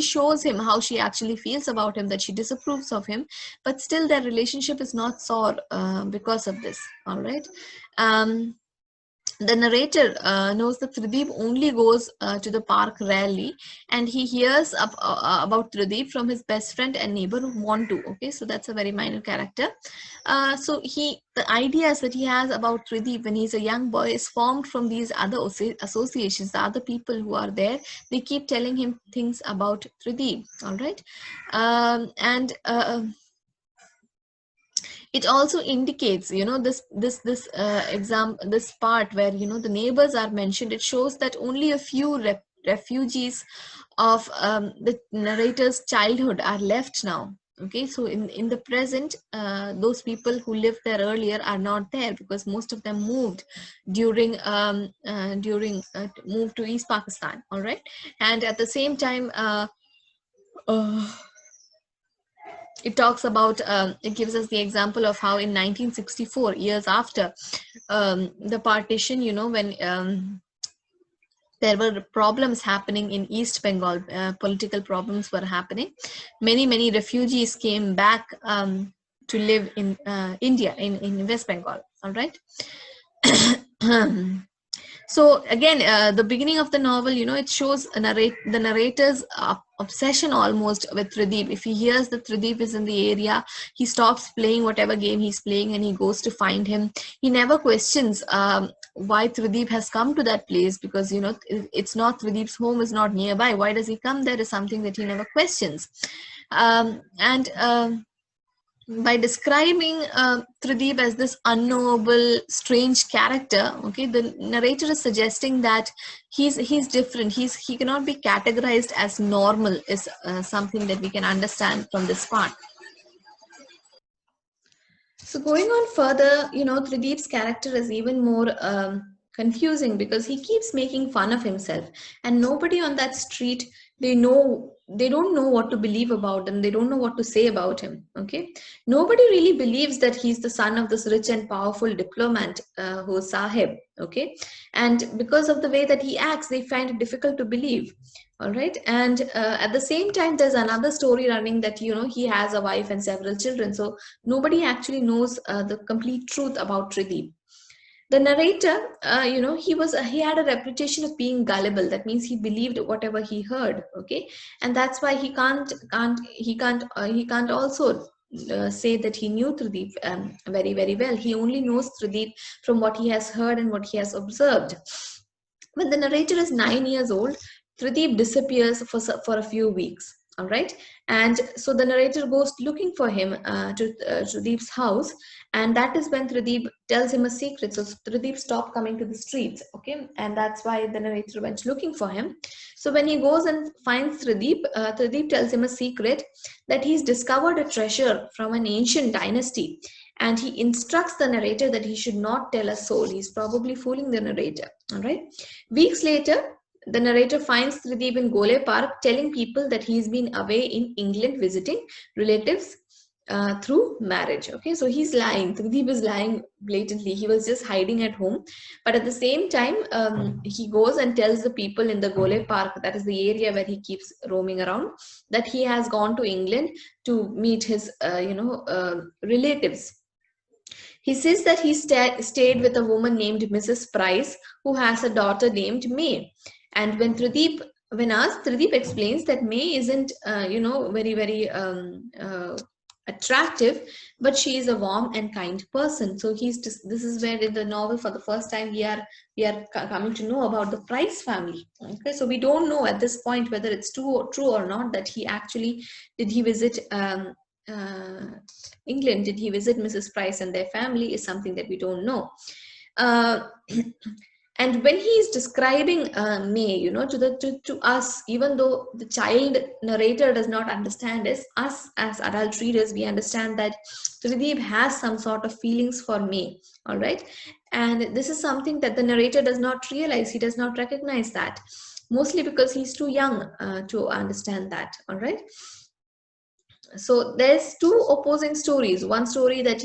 shows him how she actually feels about him, that she disapproves of him, but still their relationship is not sour because of this. All right. um, the narrator knows that Trideep only goes to the park rarely, and he hears about Trideep from his best friend and neighbor who want to. Okay, so that's a very minor character. The ideas that he has about Trideep when he's a young boy is formed from these other associations, the other people who are there. They keep telling him things about Trideep. All right, and it also indicates, this part where the neighbors are mentioned. It shows that only a few refugees of the narrator's childhood are left now. Okay, so in the present, those people who lived there earlier are not there, because most of them moved during moved to East Pakistan. All right, and at the same time, uh, it talks about, it gives us the example of how in 1964, years after the partition, when there were problems happening in East Bengal, political problems were happening, many refugees came back to live in India, in West Bengal. All right. So again, the beginning of the novel, it shows the narrator's obsession almost with Trideep. If he hears that Trideep is in the area, he stops playing whatever game he's playing and he goes to find him. He never questions why Trideep has come to that place, because it's not, Trideep's home is not nearby. Why does he come there is something that he never questions. And by describing Trideep as this unknowable, strange character, okay, the narrator is suggesting that he's different. He cannot be categorized as normal. Is something that we can understand from this part. So going on further, Trideep's character is even more confusing, because he keeps making fun of himself, and nobody on that street, they don't know what to believe about him. They don't know what to say about him. Okay, nobody really believes that he's the son of this rich and powerful diplomat who's Sahib. Okay, and because of the way that he acts, they find it difficult to believe. All right, and at the same time, there's another story running that he has a wife and several children. So nobody actually knows the complete truth about Trideep. The narrator, he had a reputation of being gullible. That means he believed whatever he heard. Okay, and that's why he can't also say that he knew Trideep very very well. He only knows Trideep from what he has heard and what he has observed. When the narrator is 9 years old, Trideep disappears for a few weeks. All right, and so the narrator goes looking for him to Trideep's house, and that is when Trideep tells him a secret. So Trideep stopped coming to the streets. Okay, and that's why the narrator went looking for him. So when he goes and finds Trideep, Trideep tells him a secret, that he's discovered a treasure from an ancient dynasty, and he instructs the narrator that he should not tell a soul. He's probably fooling the narrator. All right. Weeks later, the narrator finds Trideep in Gole Park telling people that he's been away in England visiting relatives through marriage. Okay, so he's lying. Trideep is lying blatantly. He was just hiding at home. But at the same time, he goes and tells the people in the Gole Park, that is the area where he keeps roaming around, that he has gone to England to meet his, relatives. He says that he stayed with a woman named Mrs. Price, who has a daughter named May. And when asked, Trideep explains that May isn't, very, very attractive, but she is a warm and kind person. So this is where in the novel, for the first time, we are coming to know about the Price family. Okay, so we don't know at this point whether it's true or not that he actually did he visit England. Did he visit Mrs. Price and their family is something that we don't know. Uh, and when he is describing May, to us, even though the child narrator does not understand us as adult readers, we understand that Trideep has some sort of feelings for May. All right, and this is something that the narrator does not realize. He does not recognize that, mostly because he's too young to understand that. All right. So there's two opposing stories. One story that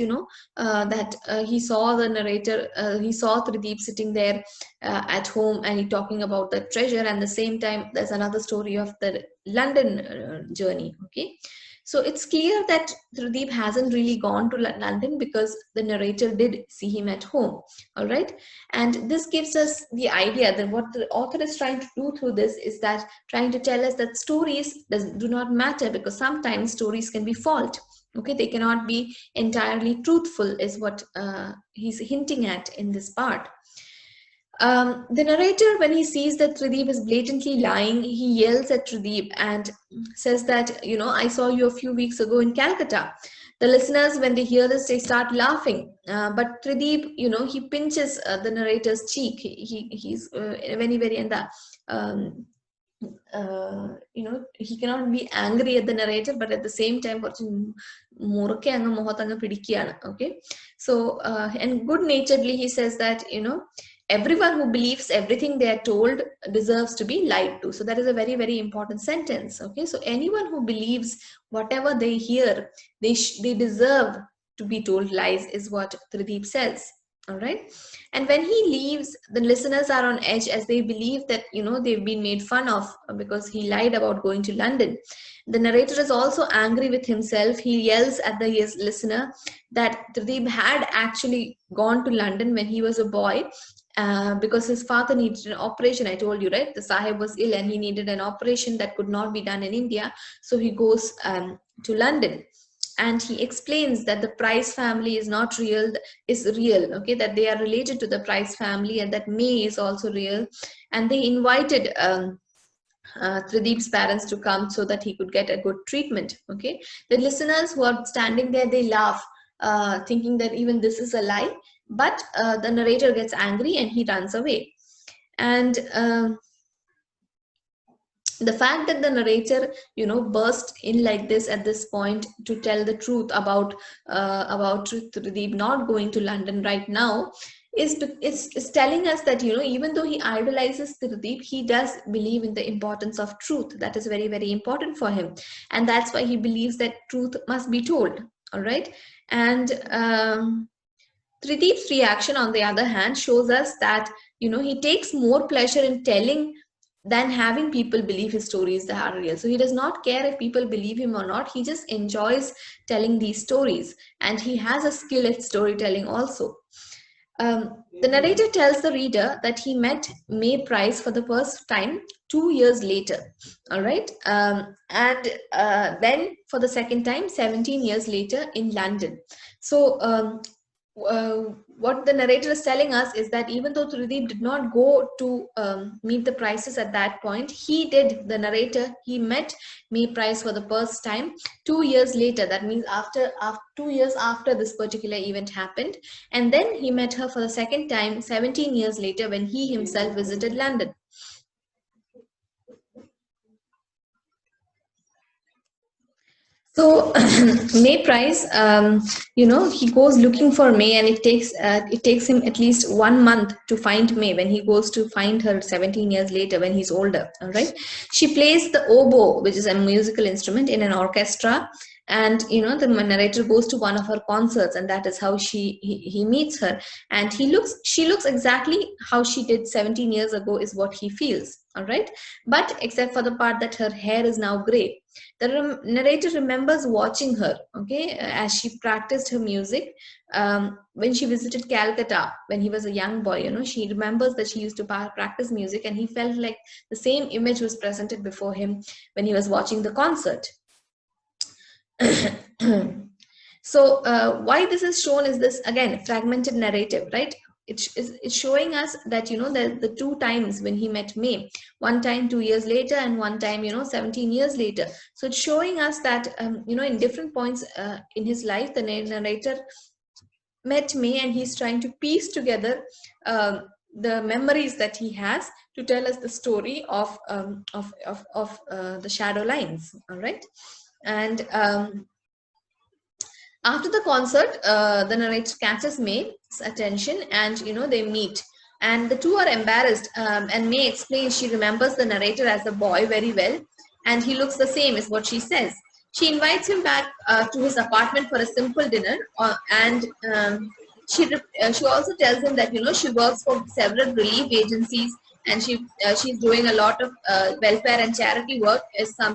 that he saw the narrator, he saw Trideep sitting there at home and he talking about the treasure, and the same time there's another story of the London journey. Okay, so it's clear that Trideep hasn't really gone to London because the narrator did see him at home. All right, and this gives us the idea that what the author is trying to do through this is that trying to tell us that stories do not matter, because sometimes stories can be false. Okay, they cannot be entirely truthful, is what he's hinting at in this part. The narrator, when he sees that Trideep is blatantly lying, he yells at Trideep and says that, I saw you a few weeks ago in Calcutta. The listeners, when they hear this, they start laughing. But Trideep, he pinches the narrator's cheek. He's very, very in the he cannot be angry at the narrator, but at the same time okay. So and good naturedly he says that everyone who believes everything they are told deserves to be lied to. So that is a very, very important sentence. Okay, so anyone who believes whatever they hear, they deserve to be told lies, is what Trideep says. All right, and when he leaves, the listeners are on edge as they believe that they've been made fun of because he lied about going to London. The narrator is also angry with himself. He yells at the listener that Trideep had actually gone to London when he was a boy, because his father needed an operation. I told you, right? The Sahib was ill and he needed an operation that could not be done in India. So he goes to London. And he explains that the Price family is not real, is real, okay, that they are related to the Price family, and that May is also real. And they invited Trideep's parents to come so that he could get a good treatment. Okay, the listeners who are standing there, they laugh, thinking that even this is a lie. But the narrator gets angry and he runs away. And the fact that the narrator burst in like this at this point to tell the truth about Trideep not going to London right now is telling us that even though he idolizes Trideep, he does believe in the importance of truth. That is very, very important for him, and that's why he believes that truth must be told. All right, and Trideep's reaction, on the other hand, shows us that he takes more pleasure in telling than having people believe his stories that are real. So he does not care if people believe him or not. He just enjoys telling these stories, and he has a skill at storytelling also. The narrator tells the reader that he met May Price for the first time 2 years later. All right, and then for the second time 17 years later in London. So what the narrator is telling us is that even though Trideep did not go to meet the Prices at that point, he did, the narrator, he met May Price for the first time 2 years later. That means after 2 years after this particular event happened. And then he met her for the second time 17 years later when he himself visited London. So May Price, he goes looking for May, and it takes him at least 1 month to find May when he goes to find her 17 years later when he's older. All right, she plays the oboe, which is a musical instrument, in an orchestra, and the narrator goes to one of her concerts, and that is how he meets her, and she looks exactly how she did 17 years ago, is what he feels. All right, but except for the part that her hair is now gray. The narrator remembers watching her, okay, as she practiced her music when she visited Calcutta when he was a young boy. She remembers that she used to practice music, and he felt like the same image was presented before him when he was watching the concert. So why this is shown is this, again, fragmented narrative, right? It's showing us that the two times when he met May, one time 2 years later and one time 17 years later. So it's showing us that in different points in his life, the narrator met May, and he's trying to piece together the memories that he has to tell us the story of the shadow lines. All right, and after the concert, the narrator catches May's attention, and they meet. And the two are embarrassed. And May explains she remembers the narrator as a boy very well, and he looks the same, is what she says. She invites him back to his apartment for a simple dinner, and she also tells him that she works for several relief agencies, and she's doing a lot of welfare and charity work is something